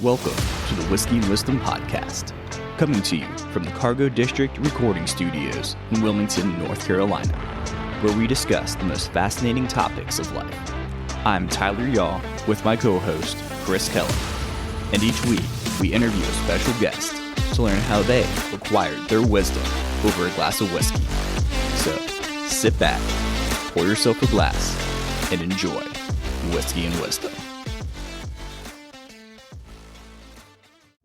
Welcome to the Whiskey and Wisdom Podcast, coming to you from the Cargo District Recording Studios in Wilmington, North Carolina, where we discuss the most fascinating topics of life. I'm Tyler Yaw with my co-host, Chris Keller, and each week we interview a special guest to learn how they acquired their wisdom over a glass of whiskey. So, sit back, pour yourself a glass, and enjoy Whiskey and Wisdom.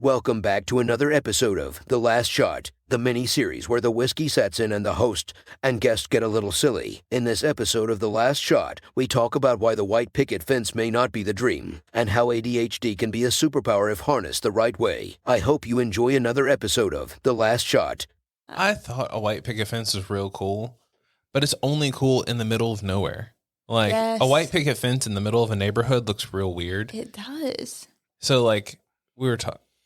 Welcome back to another episode of The Last Shot, the mini-series where the whiskey sets in and the host and guests get a little silly. In this episode of The Last Shot, we talk about why the white picket fence may not be the dream, and how ADHD can be a superpower if harnessed the right way. I hope you enjoy another episode of The Last Shot. I thought a white picket fence was real cool, but it's only cool in the middle of nowhere. Like, Yes. a white picket fence in the middle of a neighborhood looks real weird. It does. So, like,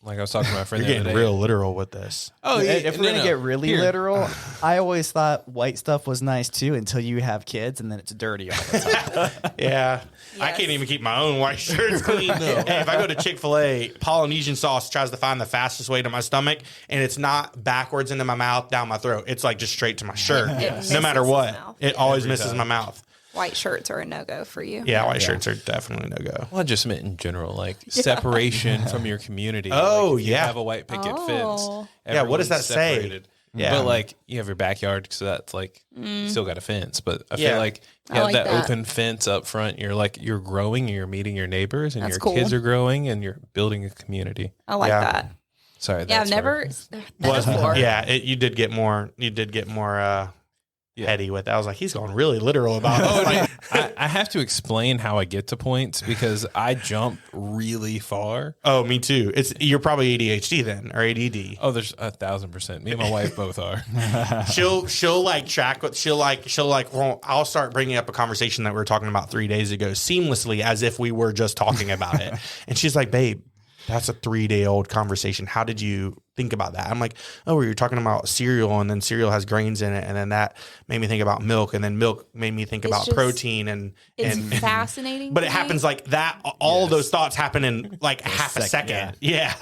I was talking to my friend You're the other getting day. real literal with this. Oh, yeah. If we're going to get really literal, I always thought white stuff was nice too until you have kids and then it's dirty all the time. Yeah. I Yes. can't even keep my own white shirts clean. Hey, if I go to Chick-fil-A, Polynesian sauce tries to find the fastest way to my stomach, and it's not backwards into my mouth, down my throat. It's like just straight to my shirt. No matter misses what. his mouth. It always misses my mouth. White shirts are a no-go for you. Yeah, white shirts are definitely no-go. Well, I just meant in general, like separation from your community. Oh, Like, if you yeah. have a white picket Oh. fence. Yeah, what does that everyone's say? separated. Yeah. But like you have your backyard, so that's like you still got a fence. But I Yeah. feel like you I have like that that. open fence up front. You're growing, and you're meeting your neighbors, and That's your cool. kids are growing, and you're building a community. I like Yeah. that. Sorry, Yeah, I've that's never. hard. Metaphor. Yeah, you did get more heady with that. I was like, he's going really literal about it. Oh, no, I have to explain how I get to points because I jump really far. Oh, me too. You're probably ADHD then, or ADD. Oh, there's 1,000%. Me and my wife both are. She'll like track what she'll like. Well, I'll start bringing up a conversation that we were talking about 3 days ago seamlessly as if we were just talking about it. And she's like, babe, that's a 3-day-old conversation. How did you think about that? I'm like, oh, we were talking about cereal, and then cereal has grains in it, and then that made me think about milk, and then milk made me think about just- protein, and It's fascinating. but to it me. happens like that. All of those thoughts happen in like half a second. Yeah.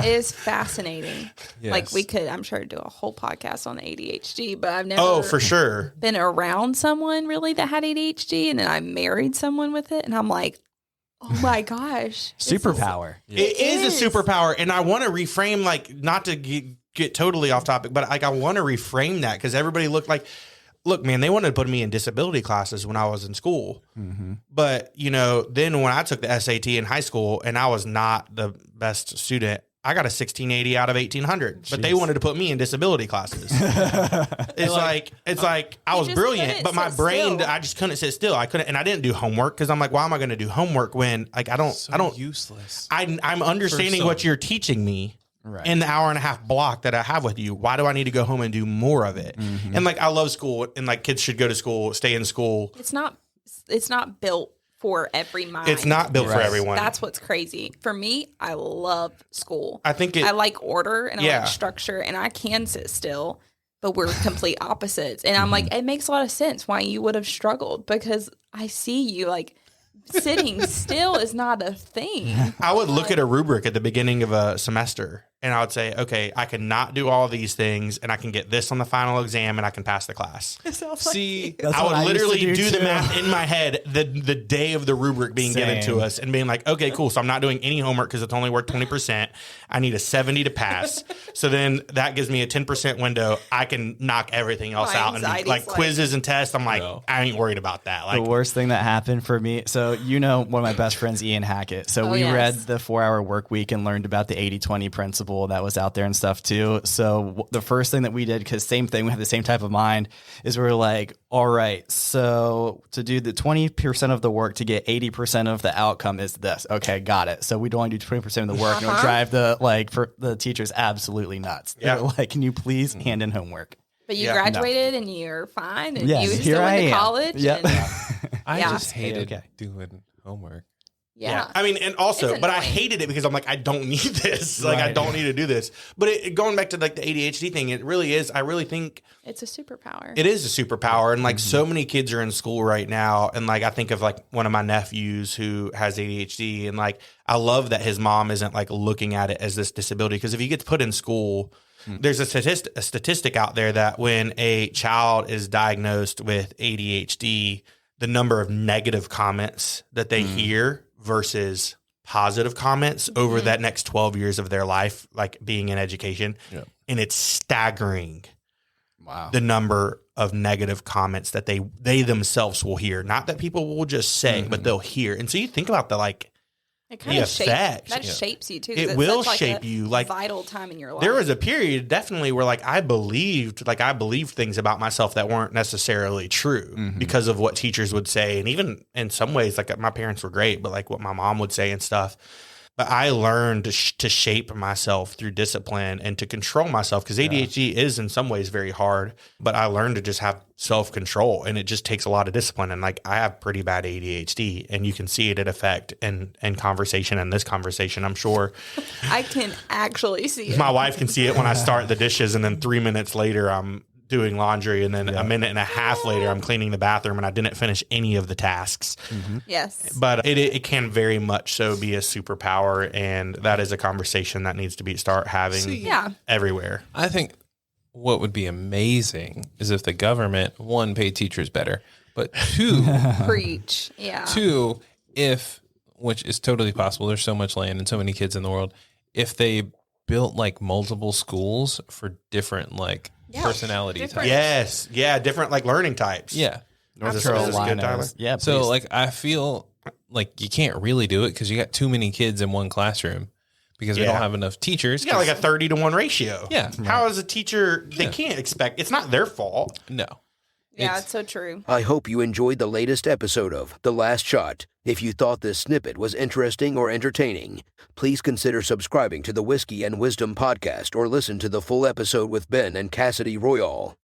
It is fascinating. Yes. Like we could, I'm sure, do a whole podcast on ADHD, but I've never Oh, for sure. been around someone really that had ADHD, and then I married someone with it, and I'm like, oh my gosh, this is- Superpower. It is a superpower, and I want to reframe, like, not to get totally off topic, but like I want to reframe that because everybody look, man, they wanted to put me in disability classes when I was in school. Mm-hmm. But, then when I took the SAT in high school and I was not the best student, I got a 1680 out of 1800, but they wanted to put me in disability classes. It's like I was just brilliant, couldn't but my sit brain, still. I just couldn't sit still. I couldn't, and I didn't do homework because I'm like, why am I going to do homework when like I don't useless. I'm understanding some. what you're teaching me Right. in the hour and a half block that I have with you. Why do I need to go home and do more of it? Mm-hmm. And like, I love school, and like kids should go to school, stay in school. It's not built for every mind. It's not built for Right. everyone. That's what's crazy. For me, I love school. I think I like order and I Yeah. like structure, and I can sit still, but we're complete opposites. And I'm like, it makes a lot of sense why you would have struggled, because I see you like sitting still is not a thing. I would look at a rubric at the beginning of a semester, and I would say, okay, I can not do all these things, and I can get this on the final exam, and I can pass the class. See, That's I what would used to literally do the too. math in my head the day of the rubric being given Same. to us, and being like, okay, cool. So I'm not doing any homework because it's only worth 20%. I need a 70 to pass. So then that gives me a 10% window. I can knock everything else My out, and anxiety's like like- quizzes and tests. I'm like, No. I ain't worried about that. Like, The worst thing that happened for me. So, one of my best friends, Ian Hackett. So Oh, we yes. read the 4-Hour Work Week and learned about the 80-20 principle that was out there and stuff too. So the first thing that we did, because same thing, we have the same type of mind, is we're like, all right, so to do the 20% of the work to get 80% of the outcome is this. Okay, got it. So we'd only do 20% of the work and it would drive for the teachers absolutely nuts. Yeah. They're like, can you please hand in homework? But you Yeah. graduated and you're fine, and Yes, you here still I went to am. college. Yep. And I Yeah. just hated Okay. doing homework. Yeah. I mean, and also, It's but I annoying. hated it because I'm like, I don't need this. Like, I Right. don't need to do this. But going back to like the ADHD thing, it really is. I really think It's a superpower. it is a superpower. And like so many kids are in school right now. And like, I think of like one of my nephews who has ADHD. And like, I love that his mom isn't like looking at it as this disability. Because if he gets put in school, there's a statistic out there that when a child is diagnosed with ADHD, the number of negative comments that they hear versus positive comments over that next 12 years of their life, like being in education. Yeah. And it's staggering Wow. the number of negative comments that they themselves will hear. Not that people will just say, but they'll hear. And so you think about It kind the of effect. shapes you too. 'cause It it's will such, shape a you, like, vital time in your life. there was a period definitely where like I believed things about myself that weren't necessarily true because of what teachers would say. And even in some ways, like my parents were great, but like what my mom would say and stuff. But I learned to shape myself through discipline and to control myself because ADHD is in some ways very hard. But I learned to just have self-control, and it just takes a lot of discipline. And like I have pretty bad ADHD, and you can see it in effect in conversation and this conversation, I'm sure. I can actually see it. My wife can see it when I start the dishes, and then 3 minutes later I'm doing laundry, and then a minute and a half later I'm cleaning the bathroom, and I didn't finish any of the tasks. Yes. But it can very much so be a superpower, and that is a conversation that needs to start having Yeah. everywhere. I think what would be amazing is if the government, one, paid teachers better, but two, Preach. Yeah. two, which is totally possible, there's so much land and so many kids in the world, if they built like multiple schools for different like personality different- types. Yes, different like learning types. Yeah. North Is this good, Carolina. Tyler? Yeah. So please. like I feel like you can't really do it because you got too many kids in one classroom because we Yeah. don't have enough teachers. You got like a 30-to-1 ratio. Yeah. How is a teacher, they can't expect, it's not their fault. No. Yeah, it's so true. I hope you enjoyed the latest episode of The Last Shot. If you thought this snippet was interesting or entertaining, please consider subscribing to the Whiskey and Wisdom podcast or listen to the full episode with Ben and Cassidy Royall.